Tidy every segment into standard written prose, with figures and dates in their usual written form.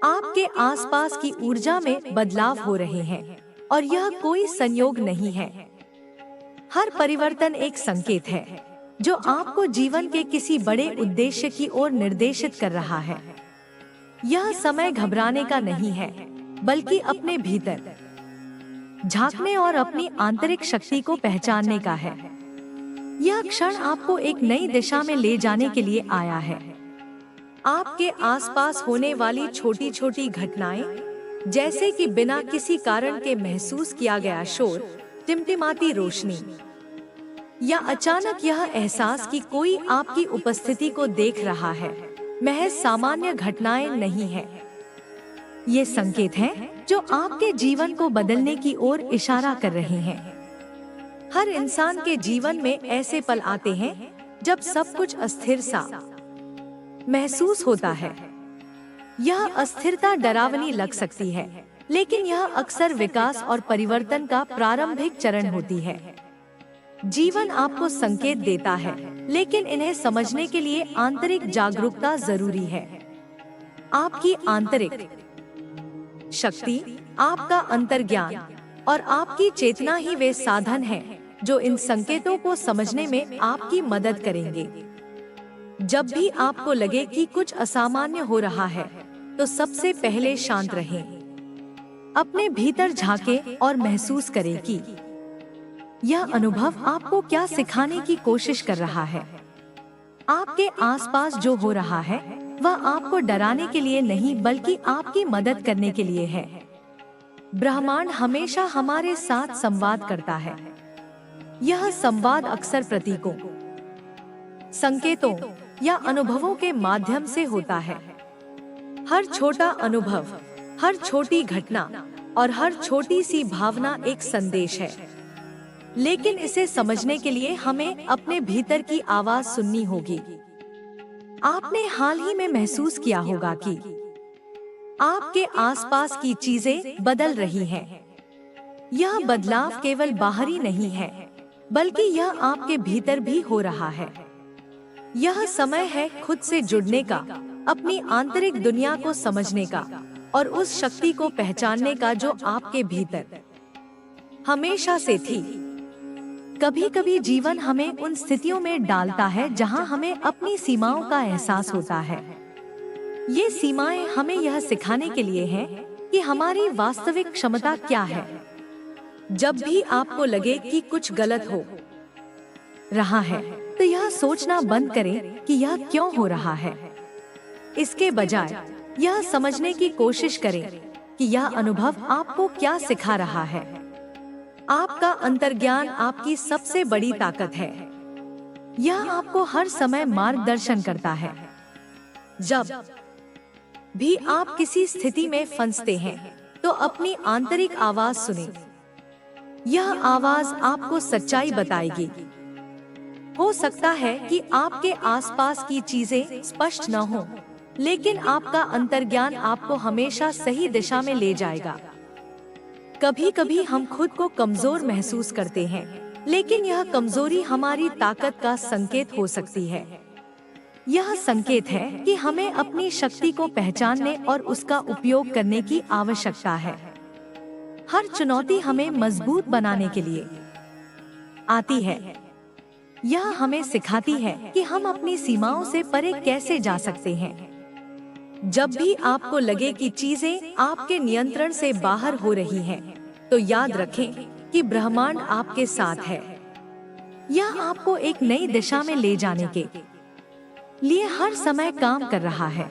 आपके आसपास की ऊर्जा में बदलाव हो रहे हैं और यह कोई संयोग नहीं है। हर परिवर्तन एक संकेत है जो आपको जीवन के किसी बड़े उद्देश्य की ओर निर्देशित कर रहा है। यह समय घबराने का नहीं है, बल्कि अपने भीतर झांकने और अपनी आंतरिक शक्ति को पहचानने का है। यह क्षण आपको एक नई दिशा में ले जाने के लिए आया है। आपके आसपास होने वाली छोटी छोटी घटनाएं, जैसे कि बिना किसी कारण के महसूस किया गया शोर, टिमटिमाती रोशनी, या अचानक यह एहसास कि कोई आपकी उपस्थिति को देख रहा है, महज सामान्य घटनाएं नहीं है। ये संकेत हैं जो आपके जीवन को बदलने की ओर इशारा कर रहे हैं। हर इंसान के जीवन में ऐसे पल आते हैं जब सब कुछ अस्थिर सा महसूस होता है। यह अस्थिरता डरावनी लग सकती है, लेकिन यह अक्सर विकास और परिवर्तन का प्रारंभिक चरण होती है। जीवन आपको संकेत देता है, लेकिन इन्हें समझने के लिए आंतरिक जागरूकता जरूरी है। आपकी आंतरिक शक्ति, आपका अंतर्ज्ञान और आपकी चेतना ही वे साधन हैं जो इन संकेतों को समझने में आपकी मदद करेंगे। जब भी आपको लगे कि कुछ असामान्य हो रहा है, तो सबसे पहले शांत रहें। अपने भीतर झांकें और महसूस करें कि यह अनुभव आपको क्या सिखाने की कोशिश कर रहा है। आपके आसपास जो हो रहा है वह आपको डराने के लिए नहीं, बल्कि आपकी मदद करने के लिए है। ब्रह्मांड हमेशा हमारे साथ संवाद करता है। यह संवाद अक्सर प्रतीकों, संकेतों या अनुभवों के माध्यम से होता है। हर छोटा अनुभव, हर छोटी घटना और हर छोटी सी भावना एक संदेश है। लेकिन इसे समझने के लिए हमें अपने भीतर की आवाज सुननी होगी। आपने हाल ही में महसूस किया होगा कि आपके आसपास की चीजें बदल रही हैं। यह बदलाव केवल बाहरी नहीं है, बल्कि यह आपके भीतर भी हो रहा है। यह समय है खुद से जुड़ने का, अपनी आंतरिक दुनिया को समझने का और उस शक्ति को पहचानने का जो आपके भीतर हमेशा से थी। कभी कभी जीवन हमें उन स्थितियों में डालता है जहां हमें अपनी सीमाओं का एहसास होता है। ये सीमाएं हमें यह सिखाने के लिए हैं कि हमारी वास्तविक क्षमता क्या है। जब भी आपको लगे कि कुछ गलत हो रहा है, तो यह सोचना बंद करें कि यह क्यों हो रहा है। इसके बजाय यह समझने की कोशिश करें कि यह अनुभव आपको क्या सिखा रहा है। आपका अंतर्ज्ञान आपकी सबसे बड़ी ताकत है। यह आपको हर समय मार्गदर्शन करता है। जब भी आप किसी स्थिति में फंसते हैं, तो अपनी आंतरिक आवाज सुनें। यह आवाज आपको सच्चाई बताएगी। हो सकता है कि आपके आसपास की चीजें स्पष्ट न हो, लेकिन आपका अंतर्ज्ञान आपको हमेशा सही दिशा में ले जाएगा। कभी कभी हम खुद को कमजोर महसूस करते हैं, लेकिन यह कमजोरी हमारी ताकत का संकेत हो सकती है। यह संकेत है कि हमें अपनी शक्ति को पहचानने और उसका उपयोग करने की आवश्यकता है। हर चुनौती हमें मजबूत बनाने के लिए आती है। यह हमें सिखाती है कि हम अपनी सीमाओं से परे कैसे जा सकते हैं। जब भी आपको लगे कि चीजें आपके नियंत्रण से बाहर हो रही हैं, तो याद रखें कि ब्रह्मांड आपके साथ है। यह आपको एक नई दिशा में ले जाने के लिए हर समय काम कर रहा है।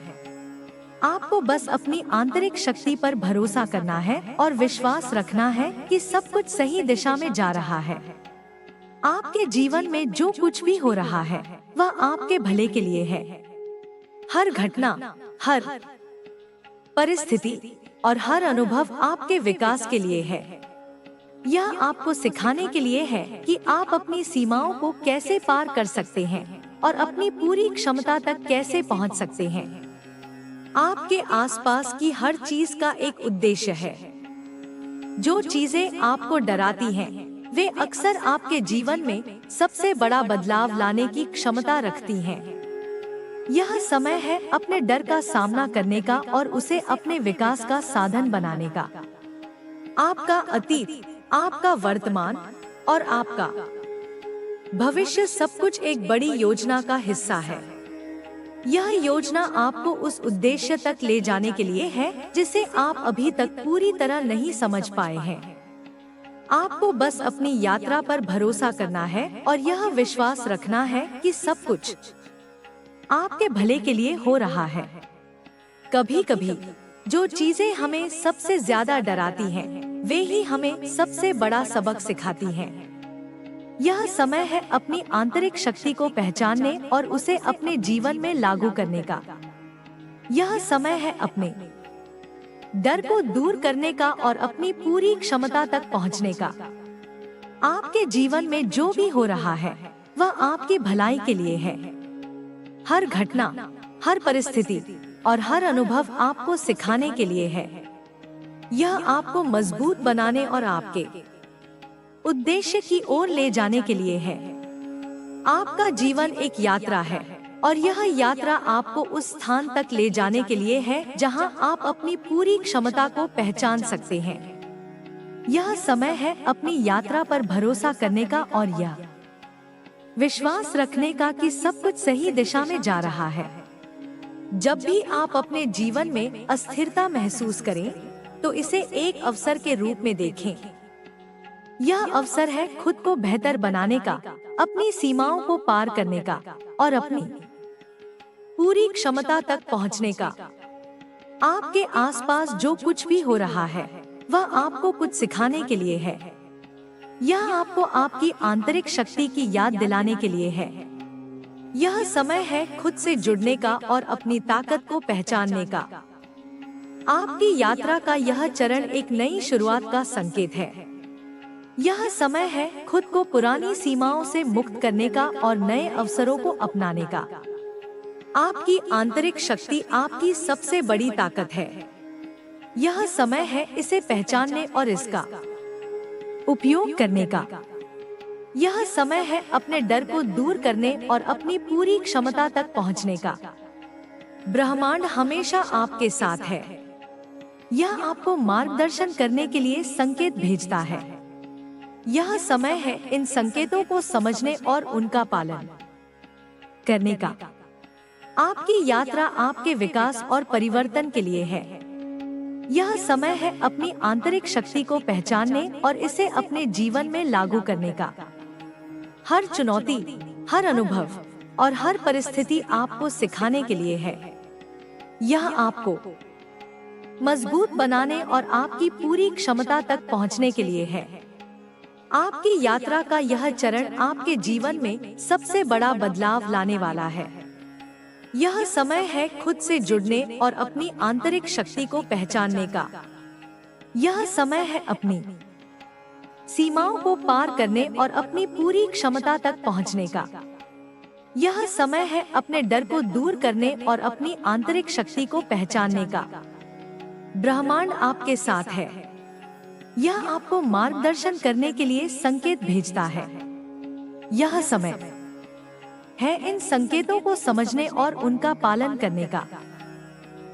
आपको बस अपनी आंतरिक शक्ति पर भरोसा करना है और विश्वास रखना है कि सब कुछ सही दिशा में जा रहा है। आपके जीवन में जो कुछ भी हो रहा है, वह आपके भले के लिए है। हर घटना, हर परिस्थिति और हर अनुभव आपके विकास के लिए है। यह आपको सिखाने के लिए है कि आप अपनी सीमाओं को कैसे पार कर सकते हैं और अपनी पूरी क्षमता तक कैसे पहुंच सकते हैं। आपके आसपास की हर चीज का एक उद्देश्य है। जो चीजें आपको डराती हैं, वे अक्सर आपके जीवन में सबसे बड़ा बदलाव लाने की क्षमता रखती हैं। यह समय है अपने डर का सामना करने का और उसे अपने विकास का साधन बनाने का। आपका अतीत, आपका वर्तमान और आपका भविष्य सब कुछ एक बड़ी योजना का हिस्सा है। यह योजना आपको उस उद्देश्य तक ले जाने के लिए है जिसे आप अभी तक पूरी तरह नहीं समझ पाए हैं। आपको बस अपनी यात्रा पर भरोसा करना है और यह विश्वास रखना है कि सब कुछ आपके भले के लिए हो रहा है। कभी कभी जो चीजें हमें सबसे ज्यादा डराती हैं, वे ही हमें सबसे बड़ा सबक सिखाती हैं। यह समय है अपनी आंतरिक शक्ति को पहचानने और उसे अपने जीवन में लागू करने का। यह समय है अपने डर को दूर करने का और अपनी पूरी क्षमता तक पहुंचने का। आपके जीवन में जो भी हो रहा है वह आपकी भलाई के लिए है। हर घटना, हर परिस्थिति और हर अनुभव आपको सिखाने के लिए है। यह आपको मजबूत बनाने और आपके उद्देश्य की ओर ले जाने के लिए है। आपका जीवन एक यात्रा है और यह यात्रा आपको उस स्थान तक ले जाने के लिए है जहां आप अपनी पूरी क्षमता को पहचान सकते हैं। यह समय है अपनी यात्रा पर भरोसा करने का और यह विश्वास रखने का कि सब कुछ सही दिशा में जा रहा है। जब भी आप अपने जीवन में अस्थिरता महसूस करें, तो इसे एक अवसर के रूप में देखें। यह अवसर है खुद को बेहतर बनाने का, अपनी सीमाओं को पार करने का और अपनी पूरी क्षमता तक पहुंचने का। आपके आसपास जो कुछ भी हो रहा है वह आपको कुछ सिखाने के लिए है। यह आपको आपकी आंतरिक शक्ति की याद दिलाने के लिए है। यह समय है खुद से जुड़ने का और अपनी ताकत को पहचानने का। आपकी यात्रा का यह चरण एक नई शुरुआत का संकेत है। यह समय है खुद को पुरानी सीमाओं से मुक्त करने का और नए अवसरों को अपनाने का। आपकी आंतरिक शक्ति आपकी सबसे बड़ी ताकत है। यह समय है इसे पहचानने और इसका उपयोग करने का। यह समय है अपने डर को दूर करने और अपनी पूरी क्षमता तक पहुंचने का। ब्रह्मांड हमेशा आपके साथ है। यह आपको मार्गदर्शन करने के लिए संकेत भेजता है। यह समय है इन संकेतों को समझने और उनका पालन करने का। आपकी यात्रा आपके विकास और परिवर्तन के लिए है। यह समय है अपनी आंतरिक शक्ति को पहचानने और इसे अपने जीवन में लागू करने का। हर चुनौती, हर अनुभव और हर परिस्थिति आपको सिखाने के लिए है। यह आपको मजबूत बनाने और आपकी पूरी क्षमता तक पहुंचने के लिए है। आपकी यात्रा का यह चरण आपके जीवन में सबसे बड़ा बदलाव लाने वाला है। यह समय है खुद से जुड़ने और अपनी आंतरिक शक्ति को पहचानने का। यह समय है अपनी सीमाओं को पार करने और अपनी पूरी क्षमता तक पहुंचने का। यह समय है अपने डर को दूर करने और अपनी आंतरिक शक्ति को पहचानने का। ब्रह्मांड आपके साथ है। यह आपको मार्गदर्शन करने के लिए संकेत भेजता है। यह समय है इन संकेतों को समझने और उनका पालन करने का।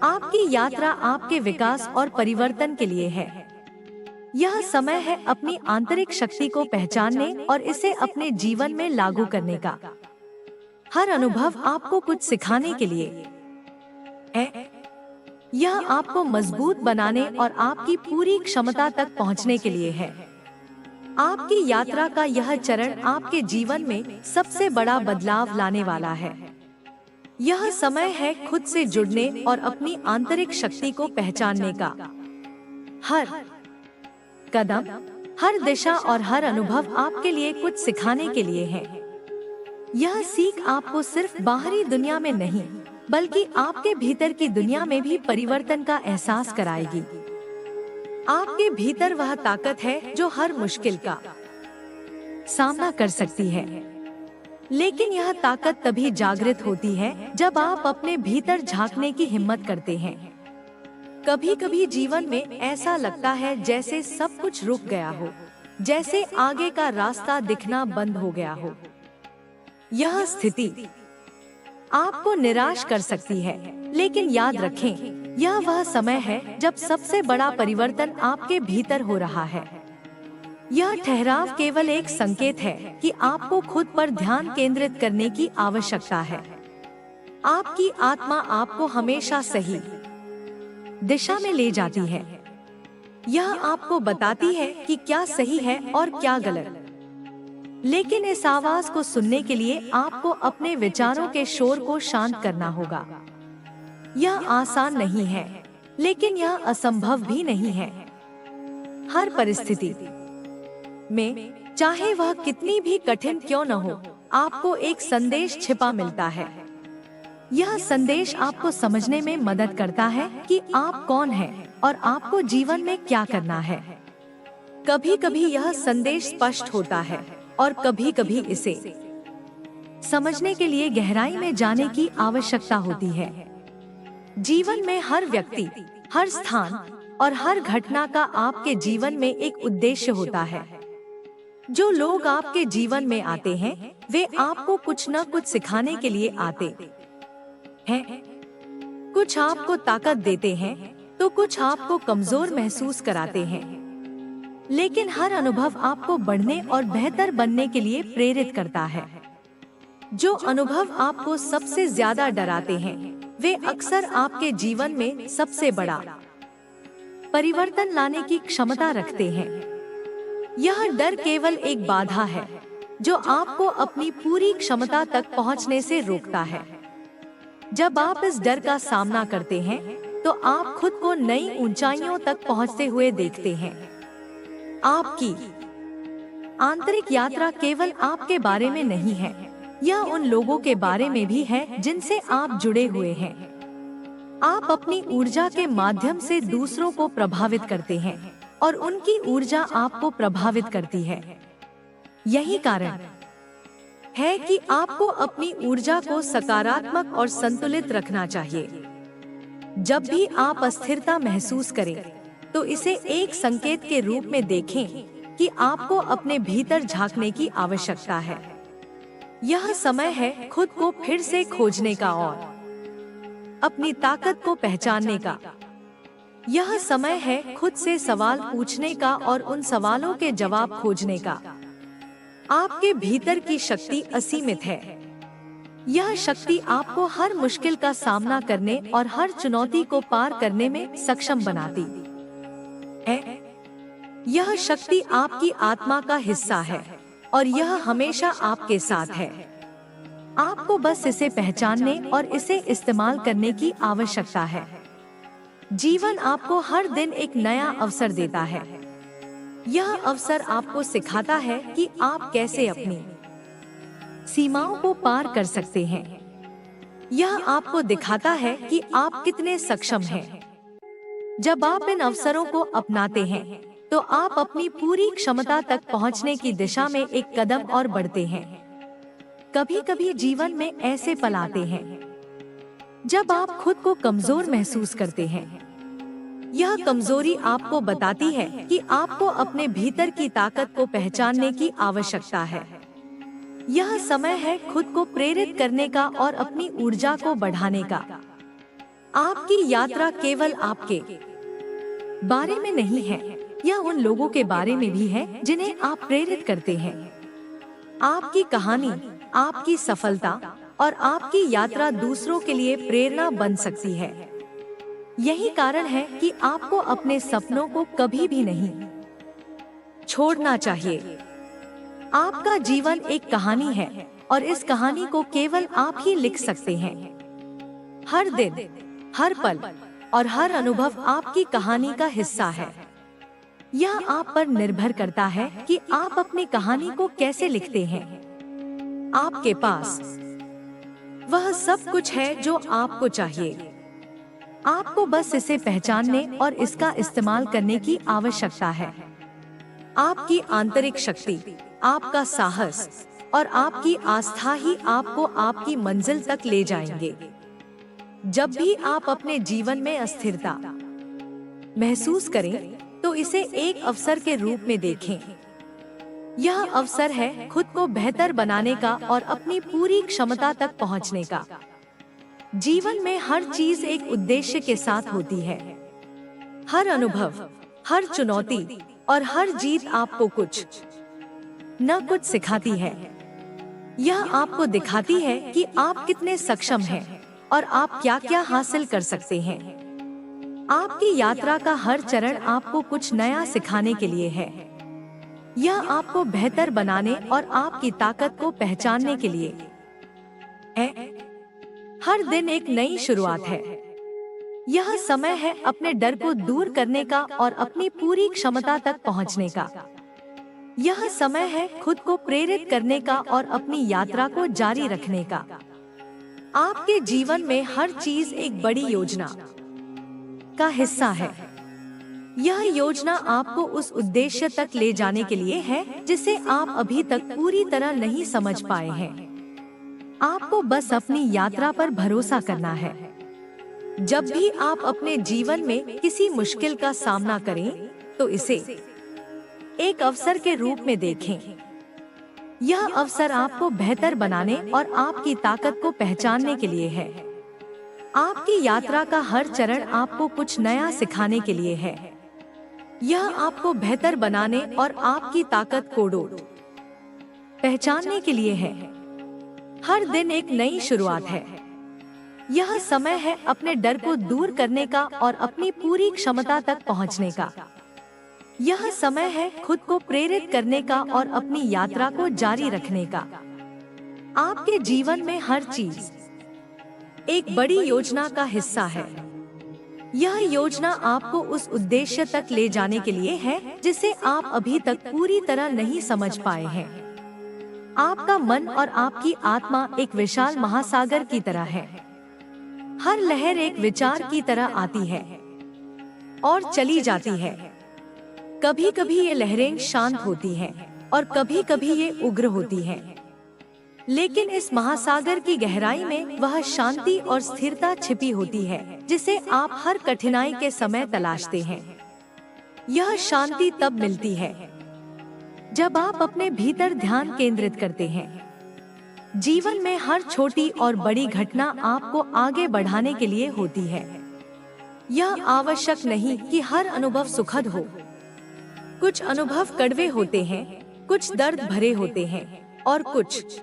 आपकी यात्रा आपके विकास और परिवर्तन के लिए है। यह समय है अपनी आंतरिक शक्ति को पहचानने और इसे अपने जीवन में लागू करने का। हर अनुभव आपको कुछ सिखाने के लिए है। यह आपको मजबूत बनाने और आपकी पूरी क्षमता तक पहुंचने के लिए है। आपकी यात्रा का यह चरण आपके जीवन में सबसे बड़ा बदलाव लाने वाला है। यह समय है खुद से जुड़ने और अपनी आंतरिक शक्ति को पहचानने का। हर कदम, हर दिशा और हर अनुभव आपके लिए कुछ सिखाने के लिए है। यह सीख आपको सिर्फ बाहरी दुनिया में नहीं, बल्कि आपके भीतर की दुनिया में भी परिवर्तन का एहसास कराएगी। आपके भीतर वह ताकत है जो हर मुश्किल का सामना कर सकती है। लेकिन यह ताकत तभी जागृत होती है जब आप अपने भीतर झांकने की हिम्मत करते हैं। कभी कभी जीवन में ऐसा लगता है जैसे सब कुछ रुक गया हो, जैसे आगे का रास्ता दिखना बंद हो गया हो। यह स्थिति आपको निराश कर सकती है, लेकिन याद रखें, यह वह समय है जब सबसे बड़ा परिवर्तन आपके भीतर हो रहा है। यह ठहराव केवल एक संकेत है कि आपको खुद पर ध्यान केंद्रित करने की आवश्यकता है। आपकी आत्मा आपको हमेशा सही दिशा में ले जाती है। यह आपको बताती है कि क्या सही है और क्या गलत। लेकिन इस आवाज को सुनने के लिए आपको अपने विचारों के शोर को शांत करना होगा। यह आसान नहीं है, लेकिन यह असंभव भी नहीं है। हर परिस्थिति में, चाहे वह कितनी भी कठिन क्यों न हो, आपको एक संदेश छिपा मिलता है। यह संदेश आपको समझने में मदद करता है कि आप कौन हैं और आपको जीवन में क्या करना है। कभी कभी यह संदेश स्पष्ट होता है और कभी कभी इसे समझने के लिए गहराई में जाने की आवश्यकता होती है। जीवन में हर व्यक्ति, हर स्थान और हर घटना का आपके जीवन में एक उद्देश्य होता है। जो लोग आपके जीवन में आते हैं, वे आपको कुछ न कुछ सिखाने के लिए आते हैं। कुछ आपको ताकत देते हैं, तो कुछ आपको कमजोर महसूस कराते हैं। लेकिन हर अनुभव आपको बढ़ने और बेहतर बनने के लिए प्रेरित करता है। जो अनुभव आपको सबसे ज्यादा डराते हैं, वे अक्सर आपके जीवन में सबसे बड़ा परिवर्तन लाने की क्षमता रखते हैं। यह डर केवल एक बाधा है जो आपको अपनी पूरी क्षमता तक पहुंचने से रोकता है। जब आप इस डर का सामना करते हैं, तो आप खुद को नई ऊंचाइयों तक पहुंचते हुए देखते हैं। आपकी आंतरिक यात्रा केवल आपके बारे में नहीं है, यह उन लोगों के बारे में भी है जिनसे आप जुड़े हुए हैं। आप अपनी ऊर्जा के माध्यम से दूसरों को प्रभावित करते हैं और उनकी ऊर्जा आपको प्रभावित करती है। यही कारण है कि आपको अपनी ऊर्जा को सकारात्मक और संतुलित रखना चाहिए। जब भी आप अस्थिरता महसूस करें, तो इसे एक संकेत के रूप में देखें कि आपको अपने भीतर झांकने की आवश्यकता है। यह समय है खुद को फिर से खोजने का और अपनी ताकत को पहचानने का। यह समय है खुद से सवाल पूछने का और उन सवालों के जवाब खोजने का। आपके भीतर की शक्ति असीमित है। यह शक्ति आपको हर मुश्किल का सामना करने और हर चुनौती को पार करने में सक्षम बनाती है। यह शक्ति आपकी आत्मा का हिस्सा है और यह हमेशा आपके साथ है। आपको बस इसे पहचानने और इसे इस्तेमाल करने की आवश्यकता है। जीवन आपको हर दिन एक नया अवसर देता है। यह अवसर आपको सिखाता है कि आप कैसे अपनी सीमाओं को पार कर सकते हैं। यह आपको दिखाता है कि आप कितने सक्षम हैं। जब आप इन अवसरों को अपनाते हैं, तो आप अपनी पूरी क्षमता तक पहुंचने की दिशा में एक कदम और बढ़ते हैं। कभी कभी जीवन में ऐसे पल आते हैं जब आप खुद को कमजोर महसूस करते हैं। यह कमजोरी आपको बताती है कि आपको अपने भीतर की ताकत को पहचानने की आवश्यकता है। यह समय है खुद को प्रेरित करने का और अपनी ऊर्जा को बढ़ाने का। आपकी यात्रा केवल आपके बारे में नहीं है, यह उन लोगों के बारे में भी है जिन्हें आप प्रेरित करते हैं। आपकी कहानी, आपकी सफलता और आपकी यात्रा दूसरों के लिए प्रेरणा बन सकती है। यही कारण है कि आपको अपने सपनों को कभी भी नहीं छोड़ना चाहिए। आपका जीवन एक कहानी है और इस कहानी को केवल आप ही लिख सकते हैं। हर दिन, हर पल और हर अनुभव आपकी कहानी का हिस्सा है। यह आप पर निर्भर करता है कि आप अपनी कहानी को कैसे लिखते हैं। आपके पास वह सब कुछ है जो आपको चाहिए। आपको बस इसे पहचानने और इसका इस्तेमाल करने की आवश्यकता है। आपकी आंतरिक शक्ति, आपका साहस और आपकी आस्था ही आपको आपकी मंजिल तक ले जाएंगे। जब भी आप अपने जीवन में अस्थिरता महसूस करें, तो इसे एक अवसर के रूप में देखें। यह अवसर है खुद को बेहतर बनाने का और अपनी पूरी क्षमता तक पहुंचने का। जीवन में हर चीज एक उद्देश्य के साथ होती है। हर अनुभव, हर चुनौती और हर जीत आपको कुछ न कुछ सिखाती है। यह आपको दिखाती है कि आप कितने सक्षम हैं और आप क्या क्या हासिल कर सकते हैं। आपकी यात्रा का हर चरण आपको कुछ नया सिखाने के लिए है। यह आपको बेहतर बनाने और आपकी ताकत को पहचानने के लिए है। हर दिन एक नई शुरुआत है। यह समय है अपने डर को दूर करने का और अपनी पूरी क्षमता तक पहुंचने का। यह समय है खुद को प्रेरित करने का और अपनी यात्रा को जारी रखने का। आपके जीवन में हर चीज एक बड़ी योजना का हिस्सा है। यह योजना आपको उस उद्देश्य तक ले जाने के लिए है जिसे आप अभी तक पूरी तरह नहीं समझ पाए हैं। आपको बस अपनी यात्रा पर भरोसा करना है। जब भी आप अपने जीवन में किसी मुश्किल का सामना करें, तो इसे एक अवसर के रूप में देखें। यह अवसर आपको बेहतर बनाने और आपकी ताकत को पहचानने के लिए है। आपकी यात्रा का हर चरण आपको कुछ नया सिखाने के लिए है। यह आपको बेहतर बनाने और आपकी ताकत को पहचानने के लिए है। हर दिन एक नई शुरुआत है। यह समय है अपने डर को दूर करने का और अपनी पूरी क्षमता तक पहुंचने का। यह समय है खुद को प्रेरित करने का और अपनी यात्रा को जारी रखने का। आपके जीवन में हर चीज एक बड़ी योजना का हिस्सा है। यह योजना आपको उस उद्देश्य तक ले जाने के लिए है जिसे आप अभी तक पूरी तरह नहीं समझ पाए हैं। आपका मन और आपकी आत्मा एक विशाल महासागर की तरह है। हर लहर एक विचार की तरह आती है और चली जाती है। कभी कभी ये लहरें शांत होती हैं और कभी कभी ये उग्र होती हैं। लेकिन इस महासागर की गहराई में वह शांति और स्थिरता छिपी होती है जिसे आप हर कठिनाई के समय तलाशते हैं। यह शांति तब मिलती है जब आप अपने भीतर ध्यान केंद्रित करते हैं। जीवन में हर छोटी और बड़ी घटना आपको आगे बढ़ाने के लिए होती है। यह आवश्यक नहीं कि हर अनुभव सुखद हो। कुछ अनुभव कड़वे होते हैं, कुछ दर्द भरे होते हैं और कुछ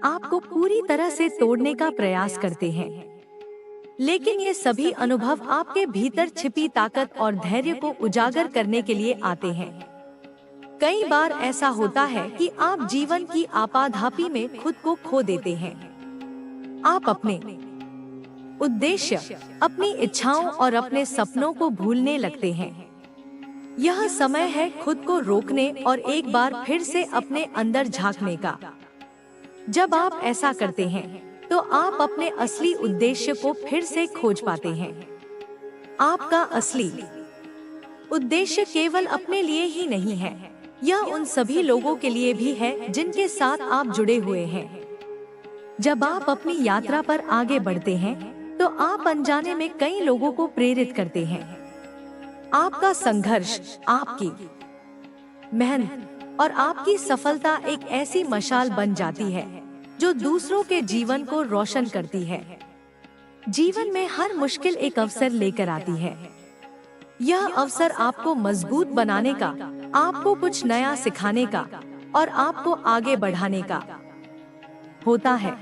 आपको पूरी तरह से तोड़ने का प्रयास करते हैं। लेकिन ये सभी अनुभव आपके भीतर छिपी ताकत और धैर्य को उजागर करने के लिए आते हैं। कई बार ऐसा होता है कि आप जीवन की आपाधापी में खुद को खो देते हैं। आप अपने उद्देश्य, अपनी इच्छाओं और अपने सपनों को भूलने लगते हैं। यह समय है खुद को रोकने और एक बार फिर से अपने अंदर झांकने का। जब आप ऐसा करते हैं, तो आप अपने असली उद्देश्य को फिर से खोज पाते हैं। आपका असली उद्देश्य केवल अपने लिए ही नहीं है, यह उन सभी लोगों के लिए भी है जिनके साथ आप जुड़े हुए हैं। जब आप अपनी यात्रा पर आगे बढ़ते हैं, तो आप अनजाने में कई लोगों को प्रेरित करते हैं। आपका संघर्ष, आपकी मेहनत और आपकी सफलता एक ऐसी मशाल बन जाती है जो दूसरों के जीवन को रोशन करती है। जीवन में हर मुश्किल एक अवसर लेकर आती है। यह अवसर आपको मजबूत बनाने का, आपको कुछ नया सिखाने का और आपको आगे बढ़ाने का होता है।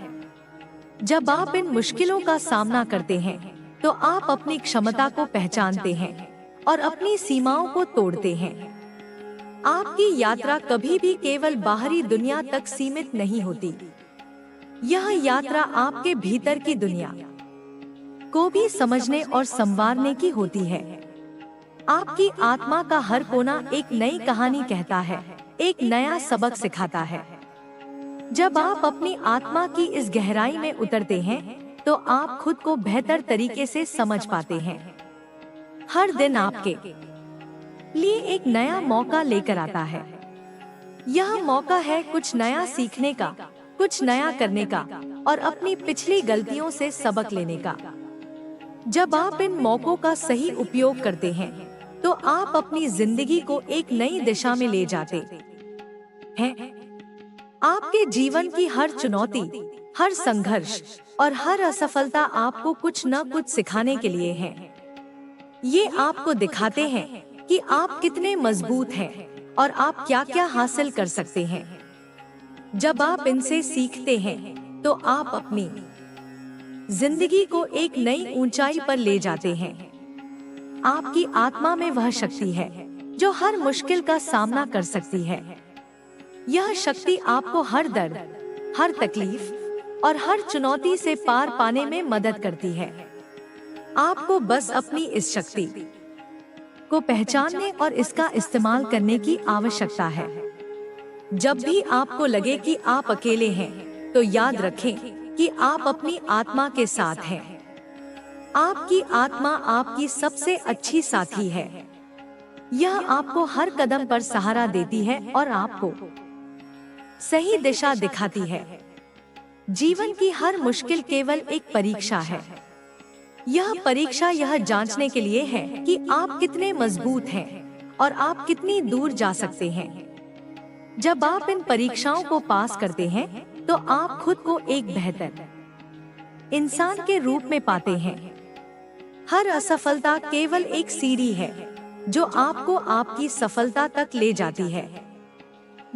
जब आप इन मुश्किलों का सामना करते हैं, तो आप अपनी क्षमता को पहचानते हैं और अपनी सीमाओं को तोड़ते हैं। आपकी यात्रा कभी भी केवल बाहरी दुनिया तक सीमित नहीं होती। यह यात्रा आपके भीतर की दुनिया को भी समझने और संवारने की होती है। आपकी आत्मा का हर कोना एक नई कहानी कहता है, एक नया सबक सिखाता है। जब आप अपनी आत्मा की इस गहराई में उतरते हैं, तो आप खुद को बेहतर तरीके से समझ पाते हैं। हर दिन आपके लिए एक नया मौका लेकर आता है। यह मौका है कुछ नया सीखने का, कुछ नया करने का और अपनी पिछली गलतियों से सबक लेने का। जब आप इन मौकों का सही उपयोग करते हैं, तो आप अपनी जिंदगी को एक नई दिशा में ले जाते हैं। आपके जीवन की हर चुनौती हर संघर्ष और हर असफलता आपको कुछ न कुछ सिखाने के लिए है। ये आपको दिखाते हैं कि आप कितने मजबूत हैं और आप क्या क्या हासिल कर सकते हैं। जब आप इनसे सीखते हैं तो आप अपनी जिंदगी को एक नई ऊंचाई पर ले जाते हैं। आपकी आत्मा में वह शक्ति है जो हर मुश्किल का सामना कर सकती है। यह शक्ति आपको हर दर्द, हर तकलीफ और हर चुनौती से पार पाने में मदद करती है। आपको बस अपनी इस शक्ति को पहचानने और इसका इस्तेमाल करने की आवश्यकता है। जब भी आपको लगे कि आप अकेले हैं, तो याद रखें कि आप अपनी आत्मा के साथ हैं। आपकी आत्मा आपकी सबसे अच्छी साथी है। यह आपको हर कदम पर सहारा देती है और आपको सही दिशा दिखाती है। जीवन की हर मुश्किल केवल एक परीक्षा है। यह परीक्षा यह जांचने के लिए है कि आप कितने मजबूत हैं और आप कितनी दूर जा सकते हैं। जब आप इन परीक्षाओं को पास करते हैं, तो आप खुद को एक बेहतर इंसान के रूप में पाते हैं। हर असफलता केवल एक सीढ़ी है जो आपको आपकी सफलता तक ले जाती है।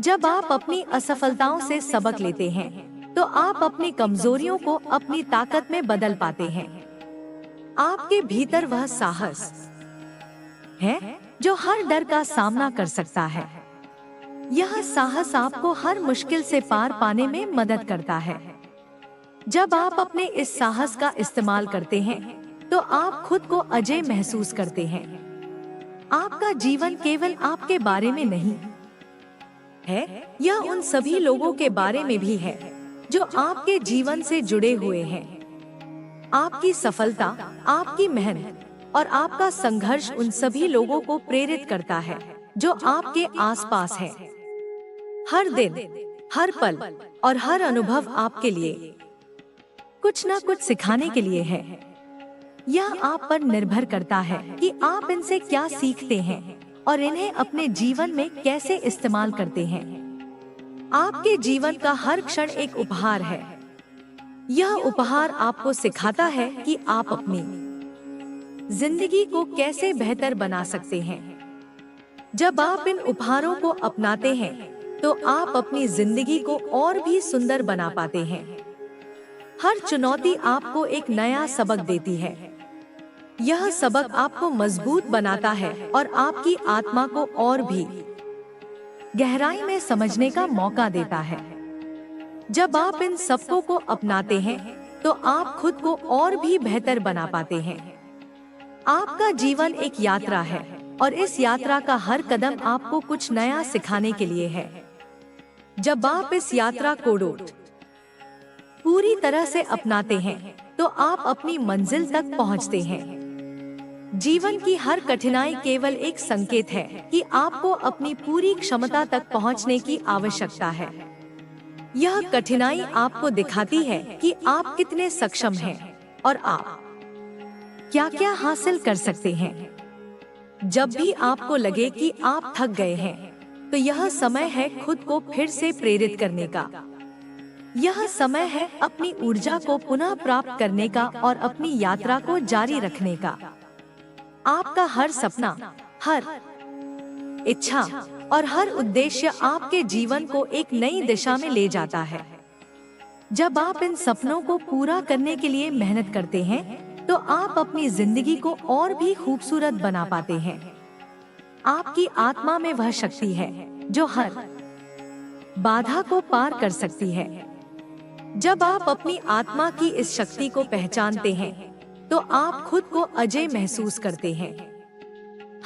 जब आप अपनी असफलताओं से सबक लेते हैं, तो आप अपनी कमजोरियों को अपनी ताकत में बदल पाते हैं। आपके भीतर वह साहस है जो हर डर का सामना कर सकता है। यह साहस आपको हर मुश्किल से पार पाने में मदद करता है। जब आप अपने इस साहस का इस्तेमाल करते हैं, तो आप खुद को अजय महसूस करते हैं। आपका जीवन केवल आपके बारे में नहीं है, यह उन सभी लोगों के बारे में भी है जो आपके जीवन से जुड़े हुए हैं। आपकी सफलता, आपकी मेहनत और आपका संघर्ष उन सभी लोगों को प्रेरित करता है जो आपके आसपास है। हर दिन, हर पल और हर अनुभव आपके लिए कुछ न कुछ सिखाने के लिए है। यह आप पर निर्भर करता है कि आप इनसे क्या सीखते हैं और इन्हें अपने जीवन में कैसे इस्तेमाल करते हैं। आपके जीवन का हर क्षण एक उपहार है। यह उपहार आपको सिखाता है कि आप अपनी जिंदगी को कैसे बेहतर बना सकते हैं। जब आप इन उपहारों को अपनाते हैं, तो आप अपनी जिंदगी को और भी सुंदर बना पाते हैं। हर चुनौती आपको एक नया सबक देती है। यह सबक आपको मजबूत बनाता है और आपकी आत्मा को और भी गहराई में समझने का मौका देता है। जब आप इन सबकों को अपनाते हैं, तो आप खुद को और भी बेहतर बना पाते हैं। आपका जीवन एक यात्रा है और इस यात्रा का हर कदम आपको कुछ नया सिखाने के लिए है। जब आप इस यात्रा को पूरी तरह से अपनाते हैं, तो आप अपनी मंजिल तक पहुंचते हैं। जीवन की हर कठिनाई केवल एक संकेत है कि आपको अपनी पूरी क्षमता तक पहुंचने की आवश्यकता है। यह कठिनाई आपको दिखाती है कि आप कितने सक्षम हैं और आप क्या क्या हासिल कर सकते हैं। जब भी आपको लगे कि आप थक गए हैं, तो यह समय है खुद को फिर से प्रेरित करने का। यह समय है अपनी ऊर्जा को पुनः प्राप्त करने का और अपनी यात्रा को जारी रखने का। आपका हर सपना, हर इच्छा और हर उद्देश्य आपके जीवन को एक नई दिशा में ले जाता है। जब आप इन सपनों को पूरा करने के लिए मेहनत करते हैं, तो आप अपनी जिंदगी को और भी खूबसूरत बना पाते हैं। आपकी आत्मा में वह शक्ति है जो हर बाधा को पार कर सकती है। जब आप अपनी आत्मा की इस शक्ति को पहचानते हैं, तो आप खुद को अजय महसूस करते हैं।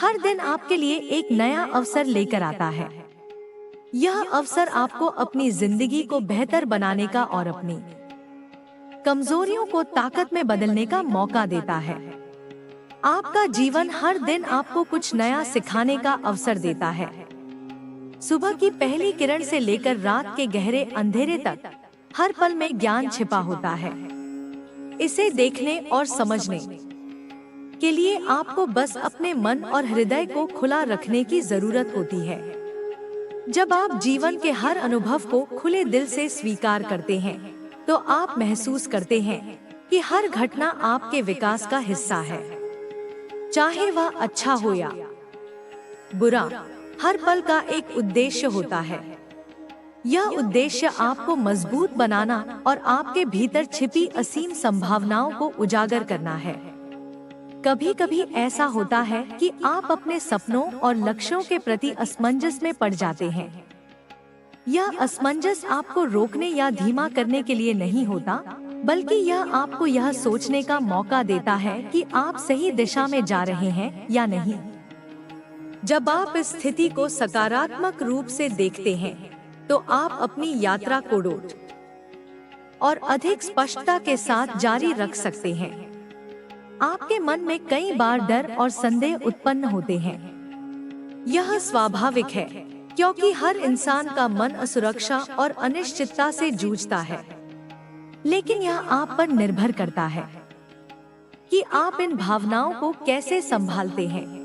हर दिन आपके लिए एक नया अवसर लेकर आता है। यह अवसर आपको अपनी जिंदगी को बेहतर बनाने का और अपनी कमजोरियों को ताकत में बदलने का मौका देता है। आपका जीवन हर दिन आपको कुछ नया सिखाने का अवसर देता है। सुबह की पहली किरण से लेकर रात के गहरे अंधेरे तक हर पल में ज्ञान छिपा होता है। इसे देखने और समझने के लिए आपको बस अपने मन और हृदय को खुला रखने की जरूरत होती है। जब आप जीवन के हर अनुभव को खुले दिल से स्वीकार करते हैं, तो आप महसूस करते हैं कि हर घटना आपके विकास का हिस्सा है, चाहे वह अच्छा हो या बुरा। हर पल का एक उद्देश्य होता है। यह उद्देश्य आपको मजबूत बनाना और आपके भीतर छिपी असीम संभावनाओं को उजागर करना है। कभी कभी ऐसा होता है कि आप अपने सपनों और लक्ष्यों के प्रति असमंजस में पड़ जाते हैं। यह असमंजस आपको रोकने या धीमा करने के लिए नहीं होता, बल्कि यह आपको यह सोचने का मौका देता है कि आप सही दिशा में जा रहे हैं या नहीं। जब आप इस स्थिति को सकारात्मक रूप से देखते हैं, तो आप अपनी यात्रा को और अधिक स्पष्टता के साथ जारी रख सकते हैं। आपके मन में कई बार डर और संदेह उत्पन्न होते हैं। यह स्वाभाविक है, क्योंकि हर इंसान का मन असुरक्षा और अनिश्चितता से जूझता है। लेकिन यह आप पर निर्भर करता है कि आप इन भावनाओं को कैसे संभालते हैं।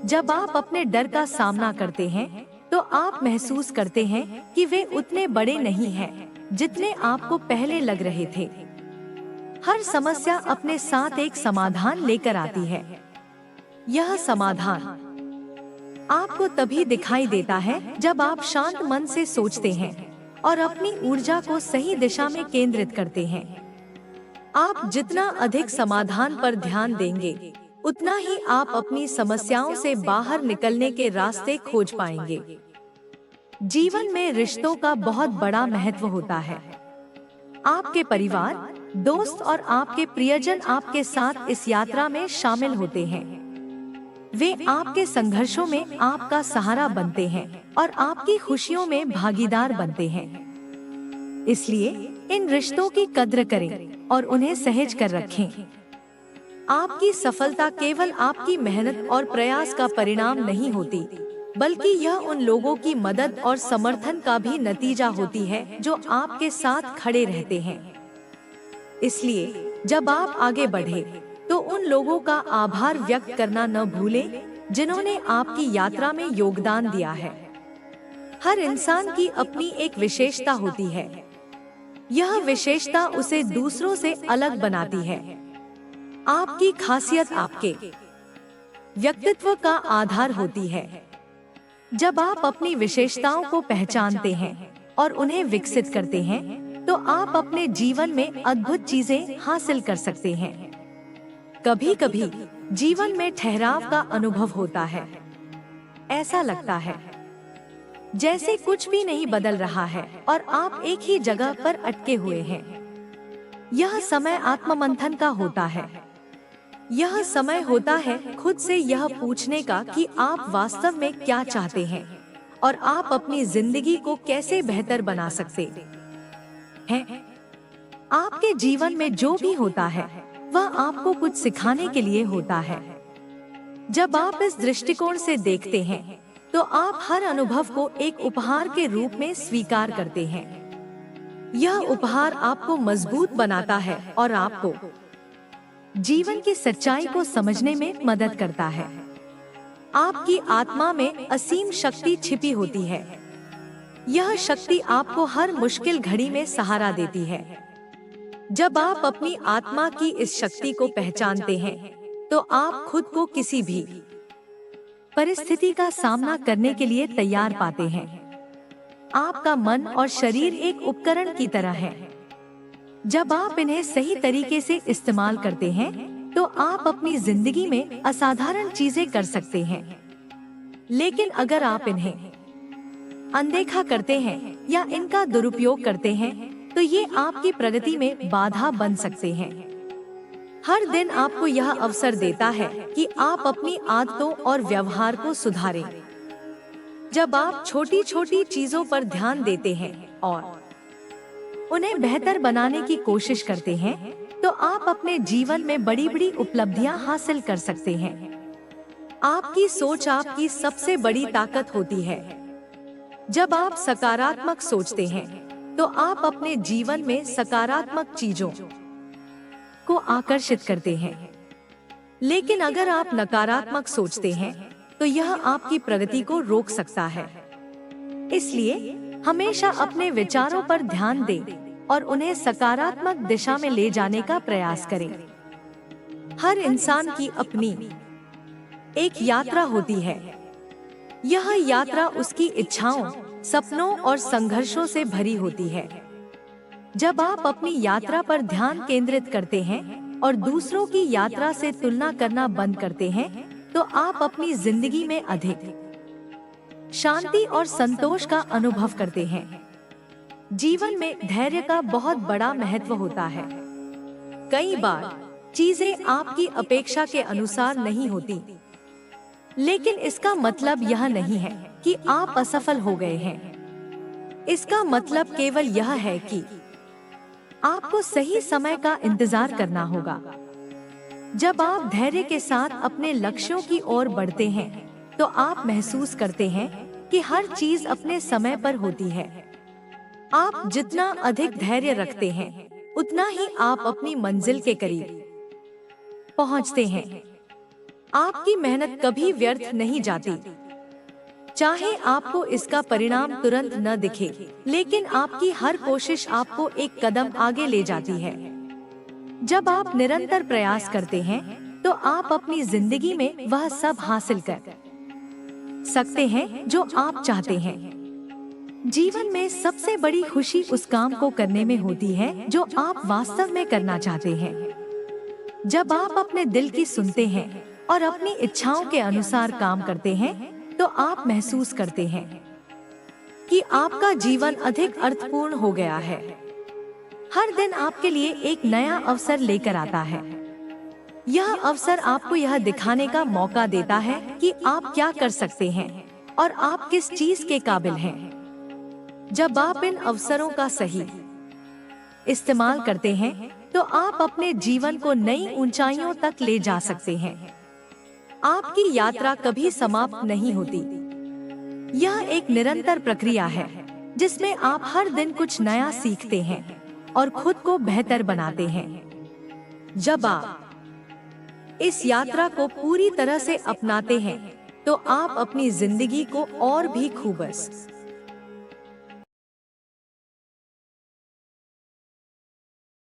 जब आप अपने डर का सामना करते हैं, तो आप महसूस करते हैं कि वे उतने बड़े नहीं हैं, जितने आपको पहले लग रहे थे। हर समस्या अपने साथ एक समाधान लेकर आती है। यह समाधान आपको तभी दिखाई देता है जब आप शांत मन से सोचते हैं और अपनी ऊर्जा को सही दिशा में केंद्रित करते हैं। आप जितना अधिक समाधान पर ध्यान देंगे, उतना ही आप अपनी समस्याओं से बाहर निकलने के रास्ते खोज पाएंगे। जीवन में रिश्तों का बहुत बड़ा महत्व होता है। आपके परिवार, दोस्त और आपके प्रियजन आपके साथ इस यात्रा में शामिल होते हैं। वे आपके संघर्षों में आपका सहारा बनते हैं और आपकी खुशियों में भागीदार बनते हैं। इसलिए इन रिश्तों की कद्र करें और उन्हें सहेज कर रखें। आपकी सफलता केवल आपकी मेहनत और प्रयास का परिणाम नहीं होती, बल्कि यह उन लोगों की मदद और समर्थन का भी नतीजा होती है जो आपके साथ खड़े रहते हैं। इसलिए जब आप आगे बढ़े, तो उन लोगों का आभार व्यक्त करना न भूलें, जिन्होंने आपकी यात्रा में योगदान दिया है। हर इंसान की अपनी एक विशेषता होती है। यह विशेषता उसे दूसरों से अलग बनाती है। आपकी खासियत आपके व्यक्तित्व का आधार होती है। जब आप अपनी विशेषताओं को पहचानते हैं और उन्हें विकसित करते हैं, तो आप अपने जीवन में अद्भुत चीजें हासिल कर सकते हैं। कभी कभी जीवन में ठहराव का अनुभव होता है। ऐसा लगता है जैसे कुछ भी नहीं बदल रहा है और आप एक ही जगह पर अटके हुए हैं। यह समय आत्ममंथन का होता है। यह समय होता है खुद से यह पूछने का कि आप वास्तव में क्या चाहते हैं और आप अपनी जिंदगी को कैसे बेहतर बना सकते हैं। आपके जीवन में जो भी होता है, वह आपको कुछ सिखाने के लिए होता है। जब आप इस दृष्टिकोण से देखते हैं, तो आप हर अनुभव को एक उपहार के रूप में स्वीकार करते हैं। यह उपहार आपको मजबूत बनाता है और आपको जीवन की सच्चाई को समझने में मदद करता है। आपकी आत्मा में असीम शक्ति छिपी होती है। यह शक्ति आपको हर मुश्किल घड़ी में सहारा देती है। जब आप अपनी आत्मा की इस शक्ति को पहचानते हैं, तो आप खुद को किसी भी परिस्थिति का सामना करने के लिए तैयार पाते हैं। आपका मन और शरीर एक उपकरण की तरह है। जब आप इन्हें सही तरीके से इस्तेमाल करते हैं, तो आप अपनी जिंदगी में असाधारण चीजें कर सकते हैं। लेकिन अगर आप इन्हें अनदेखा करते हैं या इनका दुरुपयोग करते हैं, तो ये आपकी प्रगति में बाधा बन सकते हैं। हर दिन आपको यह अवसर देता है कि आप अपनी आदतों और व्यवहार को सुधारें। जब आप छोटी छोटी चीजों पर ध्यान देते हैं और उन्हें बेहतर बनाने की कोशिश करते हैं, तो आप अपने जीवन में बड़ी बड़ी उपलब्धियां हासिल कर सकते हैं। आपकी सोच आपकी सबसे बड़ी ताकत होती है। जब आप सकारात्मक सोचते हैं, तो आप अपने जीवन में सकारात्मक चीजों को आकर्षित करते हैं। लेकिन अगर आप नकारात्मक सोचते हैं, तो यह आपकी प्रगति को रोक सकता है। इसलिए हमेशा अपने विचारों पर ध्यान दें और उन्हें सकारात्मक दिशा में ले जाने का प्रयास करें। हर इंसान की अपनी एक यात्रा होती है। यह यात्रा उसकी इच्छाओं, सपनों और संघर्षों से भरी होती है। जब आप अपनी यात्रा पर ध्यान केंद्रित करते हैं और दूसरों की यात्रा से तुलना करना बंद करते हैं, तो आप अपनी जिंदगी में अधिक शांति और संतोष का अनुभव करते हैं। जीवन में धैर्य का बहुत बड़ा महत्व होता है। कई बार चीजें आपकी अपेक्षा के अनुसार नहीं होती, लेकिन इसका मतलब यह नहीं है कि आप असफल हो गए हैं। इसका मतलब केवल यह है कि आपको सही समय का इंतजार करना होगा। जब आप धैर्य के साथ अपने लक्ष्यों की ओर बढ़ते हैं, तो आप महसूस करते हैं कि हर चीज अपने समय पर होती है। आप जितना अधिक धैर्य रखते हैं, उतना ही आप अपनी मंजिल के करीब पहुंचते हैं। आपकी मेहनत कभी व्यर्थ नहीं जाती। चाहे आपको इसका परिणाम तुरंत न दिखे, लेकिन आपकी हर कोशिश आपको एक कदम आगे ले जाती है। जब आप निरंतर प्रयास करते हैं, तो आप अपनी जिंदगी में वह सब हासिल कर सकते हैं जो आप चाहते हैं। जीवन में सबसे बड़ी खुशी उस काम को करने में होती है जो आप वास्तव में करना चाहते हैं। जब आप अपने दिल की सुनते हैं और अपनी इच्छाओं के अनुसार काम करते हैं, तो आप महसूस करते हैं कि आपका जीवन अधिक अर्थपूर्ण हो गया है। हर दिन आपके लिए एक नया अवसर लेकर आता है। यह अवसर आपको यह दिखाने का मौका देता है कि आप क्या कर सकते हैं और आप किस चीज के काबिल हैं। जब आप इन अवसरों का सही इस्तेमाल करते हैं, तो आप अपने जीवन को नई ऊंचाइयों तक ले जा सकते हैं। आपकी यात्रा कभी समाप्त नहीं होती। यह एक निरंतर प्रक्रिया है, जिसमें आप हर दिन कुछ नया सीखते हैं और खुद को बेहतर बनाते हैं। जब आप इस यात्रा को पूरी तरह से अपनाते हैं, तो आप अपनी जिंदगी को और भी खूबसूरत